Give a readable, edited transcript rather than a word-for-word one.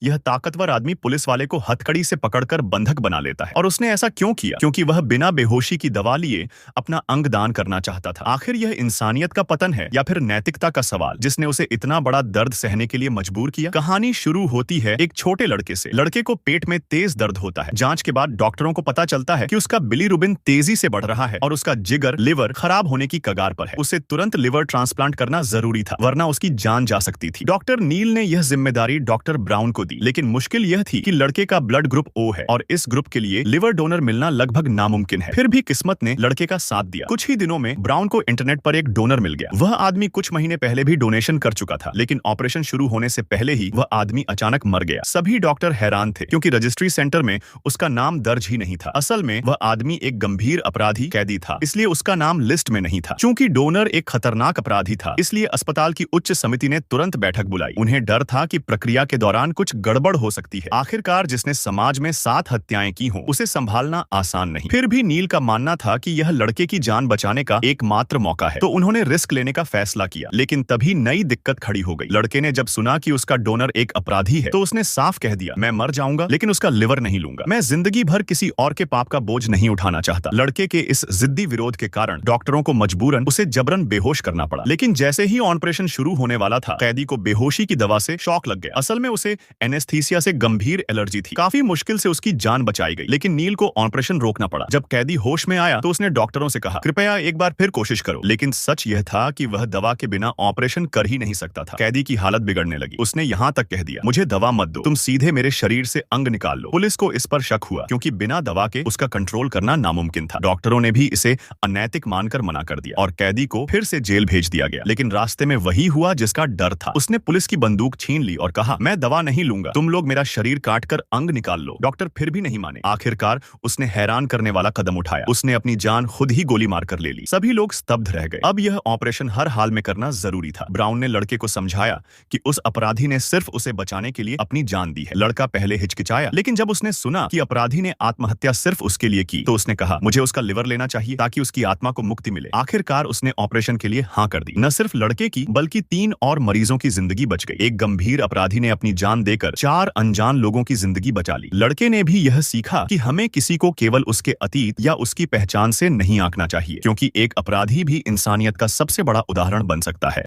यह ताकतवर आदमी पुलिस वाले को हथकड़ी से पकड़कर बंधक बना लेता है। और उसने ऐसा क्यों किया? क्योंकि वह बिना बेहोशी की दवा लिए अपना अंग दान करना चाहता था। आखिर यह इंसानियत का पतन है या फिर नैतिकता का सवाल जिसने उसे इतना बड़ा दर्द सहने के लिए मजबूर किया? कहानी शुरू होती है एक छोटे लड़के से। लड़के को पेट में तेज दर्द होता है। जांच के बाद डॉक्टरों को पता चलता है कि उसका बिलीरुबिन तेजी से बढ़ रहा है और उसका जिगर, लिवर खराब होने की कगार पर है। उसे तुरंत लिवर ट्रांसप्लांट करना जरूरी था, वरना उसकी जान जा सकती थी। डॉक्टर नील ने यह जिम्मेदारी डॉक्टर ब्राउन को दी, लेकिन मुश्किल यह थी कि लड़के का ब्लड ग्रुप ओ है और इस ग्रुप के लिए लिवर डोनर मिलना लगभग नामुमकिन है। फिर भी किस्मत ने लड़के का साथ दिया। कुछ ही दिनों में ब्राउन को इंटरनेट पर एक डोनर मिल गया। वह आदमी कुछ महीने पहले भी डोनेशन कर चुका था, लेकिन ऑपरेशन शुरू होने से पहले ही वह आदमी अचानक मर गया। सभी डॉक्टर हैरान थे क्योंकि रजिस्ट्री सेंटर में उसका नाम दर्ज ही नहीं था। असल में वह आदमी एक गंभीर अपराधी कैदी था, इसलिए उसका नाम लिस्ट में नहीं था। चूंकि डोनर एक खतरनाक अपराधी था, इसलिए अस्पताल की उच्च समिति ने तुरंत बैठक बुलाई। उन्हें डर था कि प्रक्रिया के दौरान कुछ गड़बड़ हो सकती है। आखिरकार जिसने समाज में 7 हत्याएं की हों, उसे संभालना आसान नहीं। फिर भी नील का मानना था कि यह लड़के की जान बचाने का एकमात्र मौका है, तो उन्होंने रिस्क लेने का फैसला किया। लेकिन तभी नई दिक्कत खड़ी हो गई। लड़के ने जब सुना कि उसका डोनर एक अपराधी है, तो उसने साफ कह दिया, मैं मर जाऊंगा लेकिन उसका लिवर नहीं लूंगा। मैं जिंदगी भर किसी और के पाप का बोझ नहीं उठाना चाहता। लड़के के इस जिद्दी विरोध के कारण डॉक्टरों को मजबूरन उसे जबरन बेहोश करना पड़ा। लेकिन जैसे ही ऑपरेशन शुरू होने वाला था, कैदी को बेहोशी की दवा से शॉक लग गया। असल में उसे एनेस्थीसिया से गंभीर एलर्जी थी। काफी मुश्किल से उसकी जान बचाई गई, लेकिन नील को ऑपरेशन रोकना पड़ा। जब कैदी होश में आया तो उसने डॉक्टरों से कहा, कृपया एक बार फिर कोशिश करो। लेकिन सच यह था कि वह दवा के बिना ऑपरेशन कर ही नहीं सकता था। कैदी की हालत बिगड़ने लगी। उसने यहाँ तक कह दिया, मुझे दवा मत दो, तुम सीधे मेरे शरीर से अंग निकाल लो। पुलिस को इस पर शक हुआ क्योंकि बिना दवा के उसका कंट्रोल करना नामुमकिन था। डॉक्टरों ने भी इसे अनैतिक मानकर मना कर दिया और कैदी को फिर से जेल भेज दिया गया। लेकिन रास्ते में वही हुआ जिसका डर था। उसने पुलिस की बंदूक छीन ली और कहा, मैं दवा नहीं लूंगा, तुम लोग मेरा शरीर काटकर अंग निकाल लो। डॉक्टर फिर भी नहीं माने। आखिरकार उसने हैरान करने वाला कदम उठाया। उसने अपनी जान खुद ही गोली मारकर ले ली। सभी लोग स्तब्ध रह गए। अब यह ऑपरेशन हर हाल में करना जरूरी था। ब्राउन ने लड़के को समझाया कि उस अपराधी ने सिर्फ उसे बचाने के लिए अपनी जान दी है। लड़का पहले हिचकिचाया, लेकिन जब उसने सुना कि अपराधी ने आत्महत्या सिर्फ उसके लिए की, तो उसने कहा, मुझे उसका लिवर लेना चाहिए ताकि उसकी आत्मा को मुक्ति मिले। आखिरकार उसने ऑपरेशन के लिए हाँ कर दी। न सिर्फ लड़के की बल्कि 3 और मरीजों की जिंदगी बच गई। एक गंभीर अपराधी ने अपनी जान देकर 4 अनजान लोगों की जिंदगी बचा ली। लड़के ने भी यह सीखा कि हमें किसी को केवल उसके अतीत या उसकी पहचान से नहीं आंकना चाहिए, क्योंकि एक अपराधी भी इंसानियत का सबसे बड़ा उदाहरण बन सकता है।